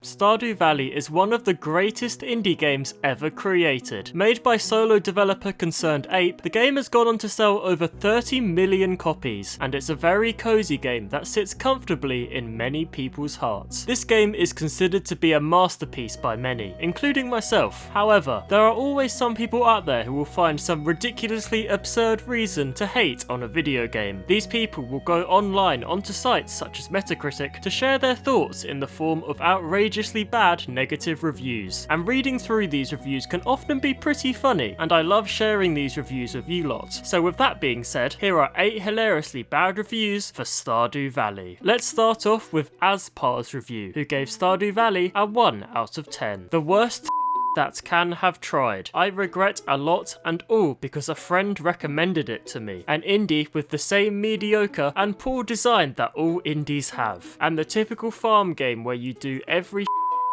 Stardew Valley is one of the greatest indie games ever created. Made by solo developer Concerned Ape, the game has gone on to sell over 30 million copies, and it's a very cozy game that sits comfortably in many people's hearts. This game is considered to be a masterpiece by many, including myself. However, there are always some people out there who will find some ridiculously absurd reason to hate on a video game. These people will go online onto sites such as Metacritic to share their thoughts in the form of outrageously bad negative reviews, and reading through these reviews can often be pretty funny, and I love sharing these reviews with you lot. So with that being said, here are 8 hilariously bad reviews for Stardew Valley. Let's start off with Aspar's review, who gave Stardew Valley a 1 out of 10. The worst that can have tried. I regret a lot, and all because a friend recommended it to me. An indie with the same mediocre and poor design that all indies have. And the typical farm game where you do every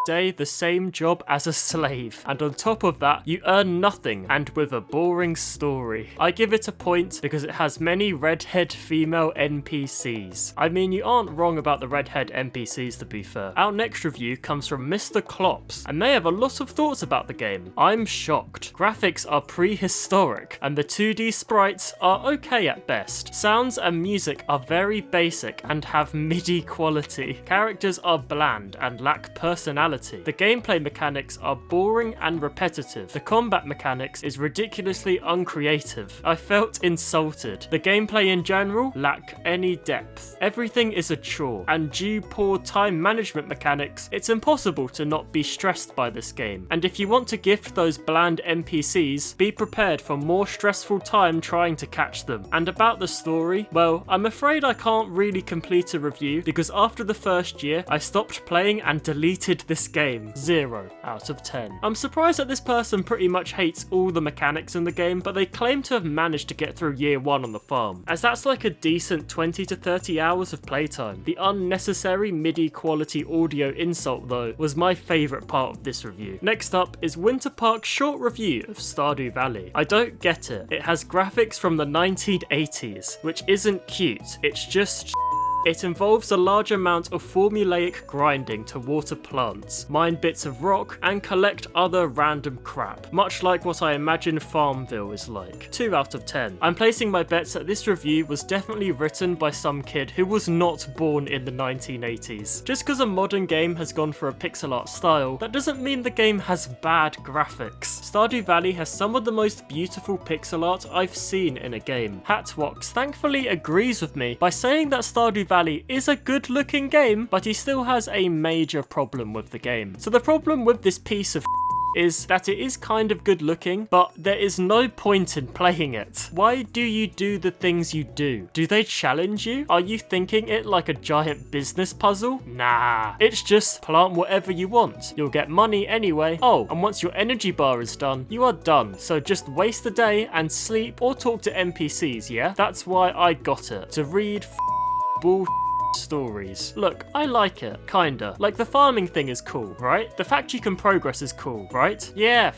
day the same job as a slave, and on top of that you earn nothing, and with a boring story. I give it a point because it has many redhead female NPCs. I mean, you aren't wrong about the redhead NPCs, to be fair. Our next review comes from Mr. Klops, and they have a lot of thoughts about the game. I'm shocked. Graphics are prehistoric, and the 2D sprites are okay at best. Sounds and music are very basic and have MIDI quality. Characters are bland and lack personality. The gameplay mechanics are boring and repetitive. The combat mechanics is ridiculously uncreative. I felt insulted. The gameplay in general lack any depth. Everything is a chore, and due poor time management mechanics, it's impossible to not be stressed by this game. And if you want to gift those bland NPCs, be prepared for more stressful time trying to catch them. And about the story, well, I'm afraid I can't really complete a review because after the first year, I stopped playing and deleted this game. 0 out of 10. I'm surprised that this person pretty much hates all the mechanics in the game, but they claim to have managed to get through year 1 on the farm, as that's like a decent 20 to 30 hours of playtime. The unnecessary MIDI quality audio insult though was my favourite part of this review. Next up is Winter Park's short review of Stardew Valley. I don't get it. It has graphics from the 1980s, which isn't cute, it's just it involves a large amount of formulaic grinding to water plants, mine bits of rock, and collect other random crap, much like what I imagine Farmville is like. 2 out of 10. I'm placing my bets that this review was definitely written by some kid who was not born in the 1980s. Just because a modern game has gone for a pixel art style, that doesn't mean the game has bad graphics. Stardew Valley has some of the most beautiful pixel art I've seen in a game. Hatwox thankfully agrees with me by saying that Stardew Valley is a good looking game, but he still has a major problem with the game. So the problem with this piece of is that it is kind of good looking, but there is no point in playing it. Why do you do the things you do? Do they challenge you? Are you thinking it like a giant business puzzle? Nah, it's just plant whatever you want. You'll get money anyway. Oh, and once your energy bar is done, you are done. So just waste the day and sleep or talk to NPCs, yeah? That's why I got it. To read bull stories. Look, I like it, kinda. Like, the farming thing is cool, right? The fact you can progress is cool, right? Yeah,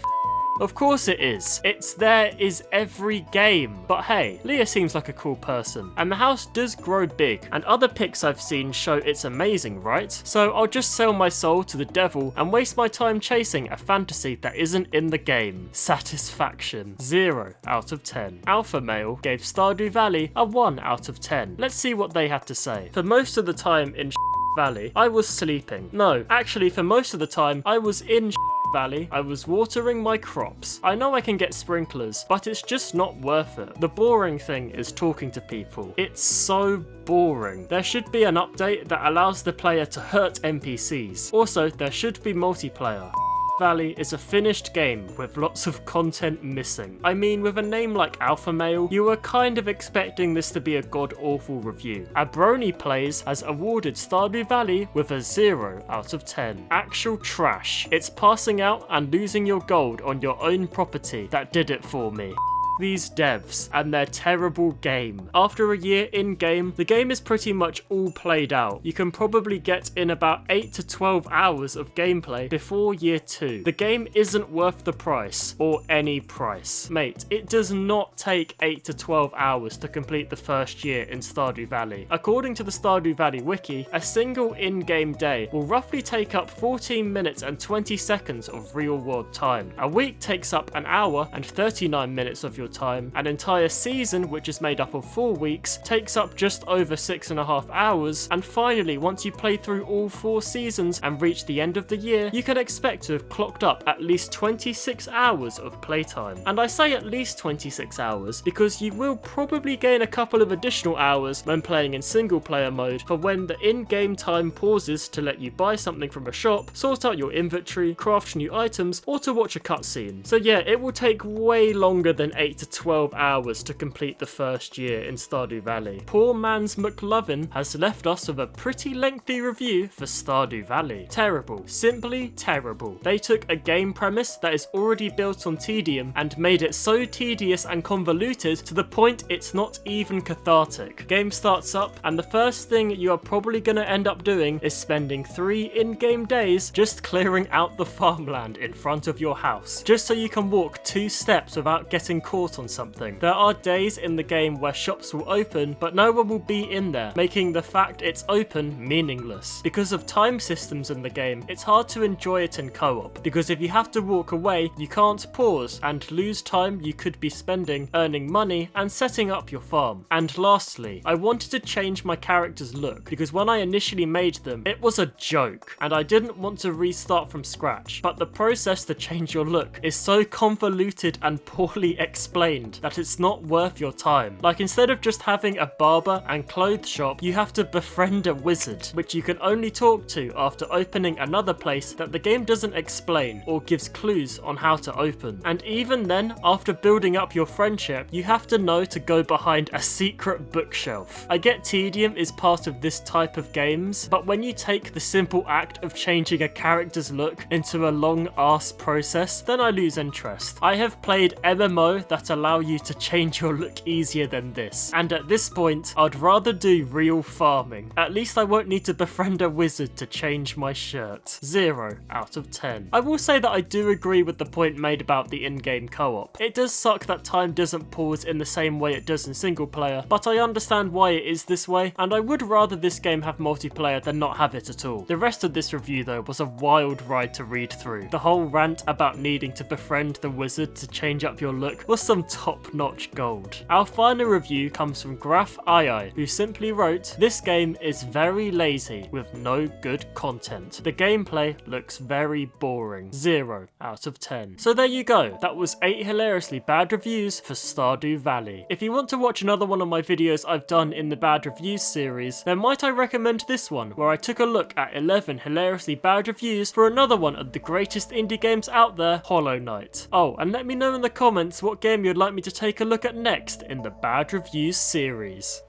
of course it is. It's there is every game. But hey, Leah seems like a cool person. And the house does grow big, and other pics I've seen show it's amazing, right? So I'll just sell my soul to the devil and waste my time chasing a fantasy that isn't in the game. Satisfaction. 0 out of 10. Alpha Male gave Stardew Valley a 1 out of 10. Let's see what they had to say. For most of the time in Valley, I was sleeping. No, actually for most of the time, I was in Valley, I was watering my crops. I know I can get sprinklers, but it's just not worth it. The boring thing is talking to people. It's so boring. There should be an update that allows the player to hurt NPCs. Also, there should be multiplayer. Valley is a finished game with lots of content missing. I mean, with a name like Alpha Male, you were kind of expecting this to be a god-awful review. Abroni Plays has awarded Stardew Valley with a 0 out of 10. Actual trash. It's passing out and losing your gold on your own property that did it for me. these devs and their terrible game. After a year in-game, the game is pretty much all played out. You can probably get in about 8 to 12 hours of gameplay before year 2. The game isn't worth the price, or any price. Mate, it does not take 8 to 12 hours to complete the first year in Stardew Valley. According to the Stardew Valley wiki, a single in-game day will roughly take up 14 minutes and 20 seconds of real-world time. A week takes up an hour and 39 minutes of your time. An entire season, which is made up of 4 weeks, takes up just over 6.5 hours. And finally, once you play through all 4 seasons and reach the end of the year, you can expect to have clocked up at least 26 hours of playtime. And I say at least 26 hours because you will probably gain a couple of additional hours when playing in single player mode for when the in-game time pauses to let you buy something from a shop, sort out your inventory, craft new items, or to watch a cutscene. So yeah, it will take way longer than 8 to 12 hours to complete the first year in Stardew Valley. Poor man's McLovin has left us with a pretty lengthy review for Stardew Valley. Terrible. Simply terrible. They took a game premise that is already built on tedium and made it so tedious and convoluted to the point it's not even cathartic. Game starts up and the first thing you are probably going to end up doing is spending 3 in-game days just clearing out the farmland in front of your house, just so you can walk 2 steps without getting caught on something. There are days in the game where shops will open but no one will be in there, making the fact it's open meaningless. Because of time systems in the game, it's hard to enjoy it in co-op, because if you have to walk away, you can't pause and lose time you could be spending earning money and setting up your farm. And lastly, I wanted to change my character's look, because when I initially made them, it was a joke, and I didn't want to restart from scratch, but the process to change your look is so convoluted and poorly explained that it's not worth your time. Like, instead of just having a barber and clothes shop, you have to befriend a wizard, which you can only talk to after opening another place that the game doesn't explain or gives clues on how to open. And even then, after building up your friendship, you have to know to go behind a secret bookshelf. I get tedium is part of this type of games, but when you take the simple act of changing a character's look into a long ass process, then I lose interest. I have played MMO that allow you to change your look easier than this, and at this point, I'd rather do real farming. At least I won't need to befriend a wizard to change my shirt. 0 out of 10. I will say that I do agree with the point made about the in-game co-op. It does suck that time doesn't pause in the same way it does in single player, but I understand why it is this way, and I would rather this game have multiplayer than not have it at all. The rest of this review though was a wild ride to read through. The whole rant about needing to befriend the wizard to change up your look was some top-notch gold. Our final review comes from Graph II, who simply wrote, "This game is very lazy with no good content. The gameplay looks very boring. 0 out of 10. So there you go, that was 8 hilariously bad reviews for Stardew Valley. If you want to watch another one of my videos I've done in the bad reviews series, then might I recommend this one, where I took a look at 11 hilariously bad reviews for another one of the greatest indie games out there, Hollow Knight. Oh, and let me know in the comments what game you'd like me to take a look at next in the bad reviews series.